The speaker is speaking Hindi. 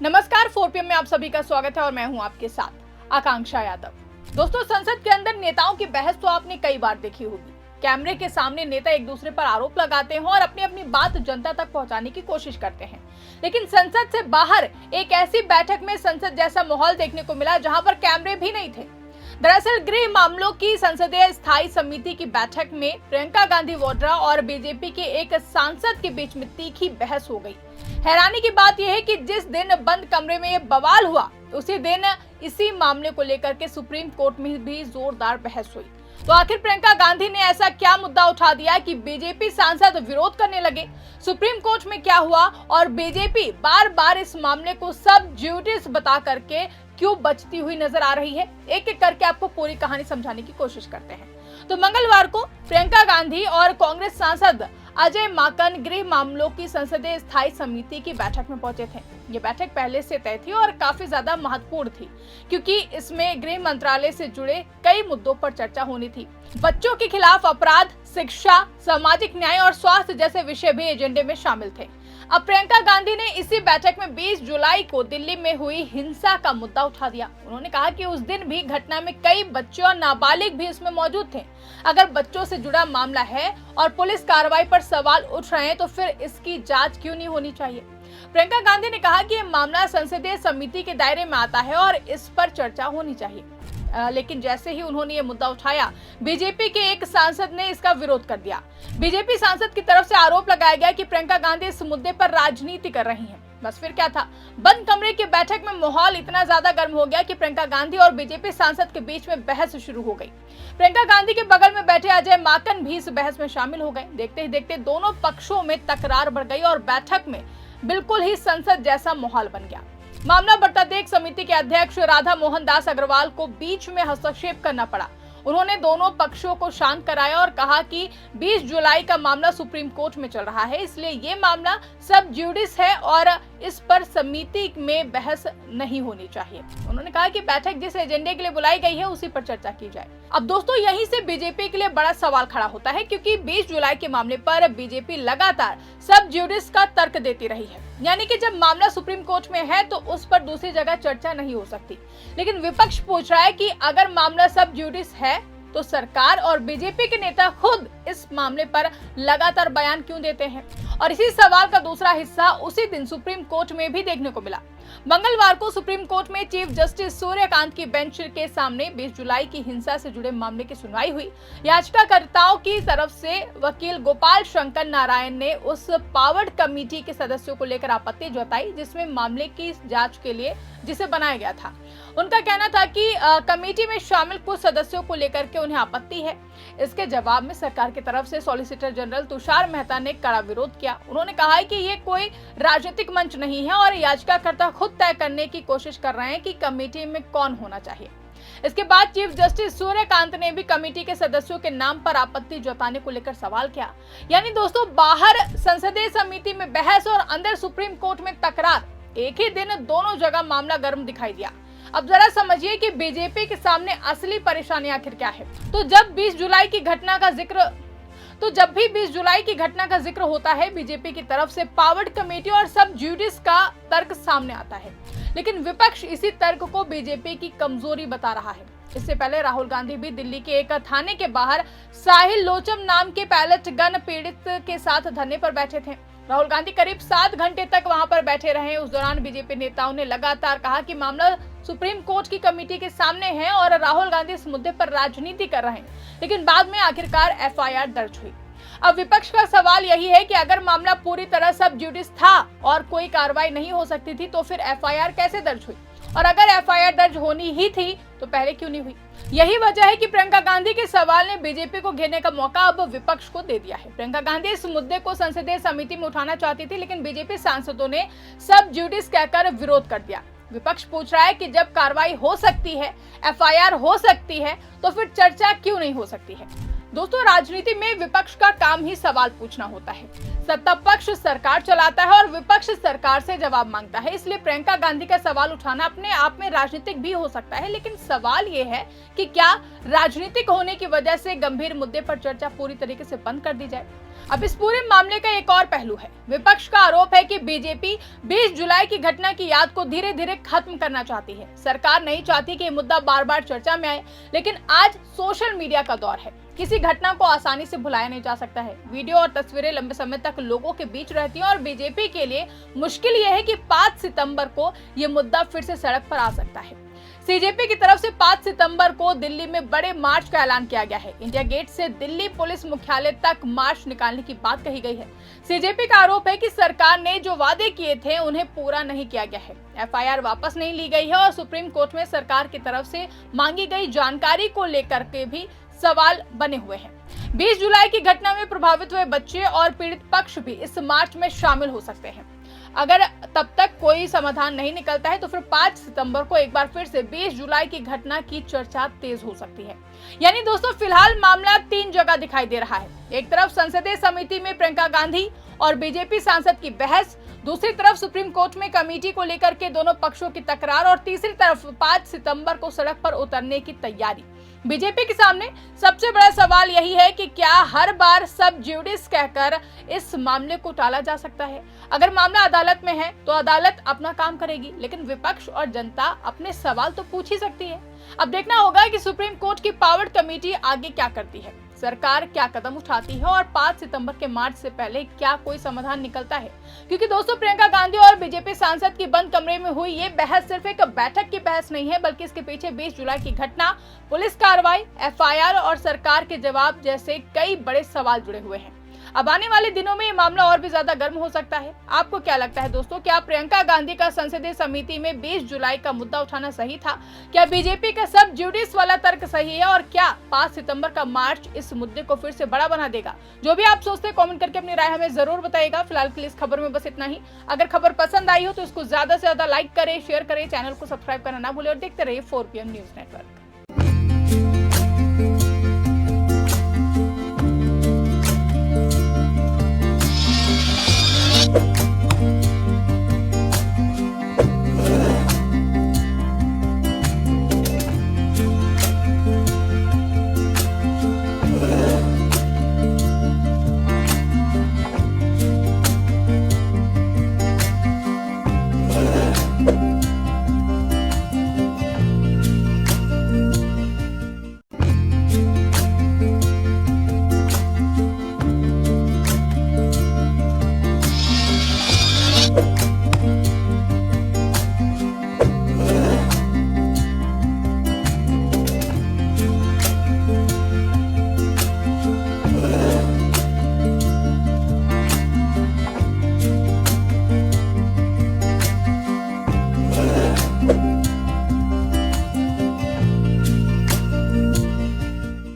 नमस्कार, 4PM में आप सभी का स्वागत है और मैं हूं आपके साथ आकांक्षा यादव। दोस्तों, संसद के अंदर नेताओं की बहस तो आपने कई बार देखी होगी। कैमरे के सामने नेता एक दूसरे पर आरोप लगाते हैं और अपनी अपनी बात जनता तक पहुंचाने की कोशिश करते हैं। लेकिन संसद से बाहर एक ऐसी बैठक में संसद जैसा माहौल देखने को मिला जहां पर कैमरे भी नहीं थे। दरअसल गृह मामलों की संसदीय स्थायी समिति की बैठक में प्रियंका गांधी वाड्रा और बीजेपी के एक सांसद के बीच में तीखी बहस हो गई। हैरानी की बात यह है कि जिस दिन बंद कमरे में ये बवाल हुआ, उसी दिन इसी मामले को लेकर के सुप्रीम कोर्ट में भी जोरदार बहस हुई। तो आखिर प्रियंका गांधी ने ऐसा क्या मुद्दा उठा दिया कि बीजेपी सांसद विरोध करने लगे? सुप्रीम कोर्ट में क्या हुआ और बीजेपी बार बार इस मामले को सब ज्यूडिस बता करके क्यों बचती हुई नजर आ रही है? एक एक करके आपको पूरी कहानी समझाने की कोशिश करते हैं। तो मंगलवार को प्रियंका गांधी और कांग्रेस सांसद अजय माकन गृह मामलों की संसदीय स्थायी समिति की बैठक में पहुंचे थे। ये बैठक पहले से तय थी और काफी ज्यादा महत्वपूर्ण थी, क्योंकि इसमें गृह मंत्रालय से जुड़े कई मुद्दों पर चर्चा होनी थी। बच्चों के खिलाफ अपराध, शिक्षा, सामाजिक न्याय और स्वास्थ्य जैसे विषय भी एजेंडे में शामिल थे। अब प्रियंका गांधी ने इसी बैठक में 20 जुलाई को दिल्ली में हुई हिंसा का मुद्दा उठा दिया। उन्होंने कहा कि उस दिन भी घटना में कई बच्चे और नाबालिग भी इसमें मौजूद थे। अगर बच्चों से जुड़ा मामला है और पुलिस कार्रवाई पर सवाल उठ रहे हैं, तो फिर इसकी जांच क्यों नहीं होनी चाहिए? प्रियंका गांधी ने कहा कि यह मामला संसदीय समिति के दायरे में आता है और इस पर चर्चा होनी चाहिए। लेकिन जैसे ही उन्होंने ये मुद्दा उठाया, बीजेपी के एक सांसद ने इसका विरोध कर दिया। बीजेपी सांसद की तरफ से आरोप लगाया गया कि प्रियंका गांधी इस मुद्दे पर राजनीति कर रही हैं। बस फिर क्या था, बंद कमरे की बैठक में माहौल इतना ज्यादा गर्म हो गया कि प्रियंका गांधी और बीजेपी सांसद के बीच में बहस शुरू हो गई। प्रियंका गांधी के बगल में बैठे अजय माकन भी इस बहस में शामिल हो गए। देखते ही देखते दोनों पक्षों में तकरार बढ़ गई और बैठक में बिल्कुल ही संसद जैसा माहौल बन गया। मामला बढ़ता देख समिति के अध्यक्ष राधा मोहन दास अग्रवाल को बीच में हस्तक्षेप करना पड़ा। उन्होंने दोनों पक्षों को शांत कराया और कहा कि 20 जुलाई का मामला सुप्रीम कोर्ट में चल रहा है, इसलिए ये मामला सब ज्यूडिस है और इस पर समिति में बहस नहीं होनी चाहिए। उन्होंने कहा कि बैठक जिस एजेंडे के लिए बुलाई गई है उसी पर चर्चा की जाए। अब दोस्तों, यहीं से बीजेपी के लिए बड़ा सवाल खड़ा होता है, क्योंकि 20 जुलाई के मामले पर बीजेपी लगातार सब ज्यूडिस का तर्क देती रही है, यानी कि जब मामला सुप्रीम कोर्ट में है तो उस पर दूसरी जगह चर्चा नहीं हो सकती। लेकिन विपक्ष पूछ रहा है कि अगर मामला सब ज्यूडिस है तो सरकार और बीजेपी के नेता खुद इस मामले पर लगातार बयान क्यों देते हैं? और इसी सवाल का दूसरा हिस्सा उसी दिन सुप्रीम कोर्ट में भी देखने को मिला। मंगलवार को सुप्रीम कोर्ट में चीफ जस्टिस सूर्यकांत की बेंच के सामने 20 जुलाई की हिंसा से जुड़े मामले की सुनवाई हुई। याचिकाकर्ताओं की तरफ से वकील गोपाल शंकर नारायण ने उस पावर्ड कमेटी के सदस्यों को लेकर आपत्ति जताई जिसमें मामले की जांच के लिए जिसे बनाया गया था। उनका कहना था कि कमेटी में शामिल कुछ सदस्यों को लेकर के उन्हें आपत्ति है। इसके जवाब में सरकार की तरफ से सॉलिसिटर जनरल तुषार मेहता ने कड़ा विरोध किया। उन्होंने कहा है कि ये कोई राजनीतिक मंच नहीं है और याचिकाकर्ता खुद तय करने की कोशिश कर रहे हैं कि कमेटी में कौन होना चाहिए। इसके बाद चीफ जस्टिस सूर्यकांत ने भी कमेटी के सदस्यों के नाम पर आपत्ति जताने को लेकर सवाल किया। यानी दोस्तों, बाहर संसदीय समिति में बहस और अंदर सुप्रीम कोर्ट में तकरार, एक ही दिन दोनों जगह मामला गर्म दिखाई दिया। अब जरा समझिए कि बीजेपी के सामने असली परेशानी आखिर क्या है। तो जब भी 20 जुलाई की घटना का जिक्र होता है, बीजेपी की तरफ से पावर्ड कमेटी और सब ज्यूडिस का तर्क सामने आता है। लेकिन विपक्ष इसी तर्क को बीजेपी की कमजोरी बता रहा है। इससे पहले राहुल गांधी भी दिल्ली के एक थाने के बाहर साहिल लोचम नाम के पैलेट गन पीड़ित के साथ धरने पर बैठे थे। राहुल गांधी करीब 7 घंटे तक वहां पर बैठे रहे। उस दौरान बीजेपी नेताओं ने लगातार कहा कि मामला सुप्रीम कोर्ट की कमेटी के सामने है और राहुल गांधी इस मुद्दे पर राजनीति कर रहे हैं। लेकिन बाद में आखिरकार एफआईआर दर्ज हुई। अब विपक्ष का सवाल यही है कि अगर मामला पूरी तरह सब ज्यूडिस था और कोई कार्रवाई नहीं हो सकती थी, तो फिर एफआईआर कैसे दर्ज हुई? और अगर एफआईआर दर्ज होनी ही थी तो पहले क्यों नहीं हुई? यही वजह है कि प्रियंका गांधी के सवाल ने बीजेपी को घेरने का मौका अब विपक्ष को दे दिया है। प्रियंका गांधी इस मुद्दे को संसदीय समिति में उठाना चाहती थी, लेकिन बीजेपी सांसदों ने सब ज्यूडिस कहकर विरोध कर दिया। विपक्ष पूछ रहा है कि जब कार्रवाई हो सकती है, एफआईआर हो सकती है, तो फिर चर्चा क्यों नहीं हो सकती है? दोस्तों, राजनीति में विपक्ष का काम ही सवाल पूछना होता है। सत्ता पक्ष सरकार चलाता है और विपक्ष सरकार से जवाब मांगता है। इसलिए प्रियंका गांधी का सवाल उठाना अपने आप में राजनीतिक भी हो सकता है, लेकिन सवाल ये है कि क्या राजनीतिक होने की वजह से गंभीर मुद्दे पर चर्चा पूरी तरीके से बंद कर दी जाए। अब इस पूरे मामले का एक और पहलू है। विपक्ष का आरोप है कि बीजेपी 20 जुलाई की घटना की याद को धीरे धीरे खत्म करना चाहती है। सरकार नहीं चाहती कि ये मुद्दा बार बार चर्चा में आए, लेकिन आज सोशल मीडिया का दौर है। किसी घटना को आसानी से भुलाया नहीं जा सकता है। वीडियो और तस्वीरें लंबे समय तक लोगों के बीच रहती हैं और बीजेपी के लिए मुश्किल यह है कि 5 सितंबर को यह मुद्दा फिर से सड़क पर आ सकता है। सीजेपी की तरफ से 5 सितंबर को दिल्ली में बड़े मार्च का ऐलान किया गया है। इंडिया गेट से दिल्ली पुलिस मुख्यालय तक मार्च निकालने की बात कही गई है। सीजेपी का आरोप है कि सरकार ने जो वादे किए थे उन्हें पूरा नहीं किया गया है। एफआईआर वापस नहीं ली गई है और सुप्रीम कोर्ट में सरकार की तरफ से मांगी गई जानकारी को लेकर के भी सवाल बने हुए हैं। 20 जुलाई की घटना में प्रभावित हुए बच्चे और पीड़ित पक्ष भी इस मार्च में शामिल हो सकते हैं। अगर तब तक कोई समाधान नहीं निकलता है तो फिर 5 सितंबर को एक बार फिर से 20 जुलाई की घटना की चर्चा तेज हो सकती है। यानी दोस्तों, फिलहाल मामला 3 जगह दिखाई दे रहा है। एक तरफ संसदीय समिति में प्रियंका गांधी और बीजेपी सांसद की बहस, दूसरी तरफ सुप्रीम कोर्ट में कमेटी को लेकर के दोनों पक्षों की तकरार और तीसरी तरफ 5 सितंबर को सड़क पर उतरने की तैयारी। बीजेपी के सामने सबसे बड़ा सवाल यही है कि क्या हर बार सब ज्यूडिस कहकर इस मामले को टाला जा सकता है। अगर मामला अदालत में है तो अदालत अपना काम करेगी, लेकिन विपक्ष और जनता अपने सवाल तो पूछ ही सकती है। अब देखना होगा कि सुप्रीम कोर्ट की पावर्ड कमेटी आगे क्या करती है, सरकार क्या कदम उठाती है और 5 सितंबर के मार्च से पहले क्या कोई समाधान निकलता है। क्योंकि दोस्तों, प्रियंका गांधी और बीजेपी सांसद की बंद कमरे में हुई ये बहस सिर्फ एक बैठक की बहस नहीं है, बल्कि इसके पीछे 20 जुलाई की घटना, पुलिस कार्रवाई, एफआईआर और सरकार के जवाब जैसे कई बड़े सवाल जुड़े हुए हैं। अब आने वाले दिनों में ये मामला और भी ज्यादा गर्म हो सकता है। आपको क्या लगता है दोस्तों, क्या प्रियंका गांधी का संसदीय समिति में 20 जुलाई का मुद्दा उठाना सही था? क्या बीजेपी का सब ज्यूडिस वाला तर्क सही है? और क्या 5 सितंबर का मार्च इस मुद्दे को फिर से बड़ा बना देगा? जो भी आप सोचते हैं कमेंट करके अपनी राय हमें जरूर बताइएगा। फिलहाल के लिए इस खबर में बस इतना ही। अगर खबर पसंद आई हो तो इसको ज्यादा से ज्यादा लाइक करें, शेयर करें, चैनल को सब्सक्राइब करना ना भूलें और देखते रहिए 4PM न्यूज नेटवर्क।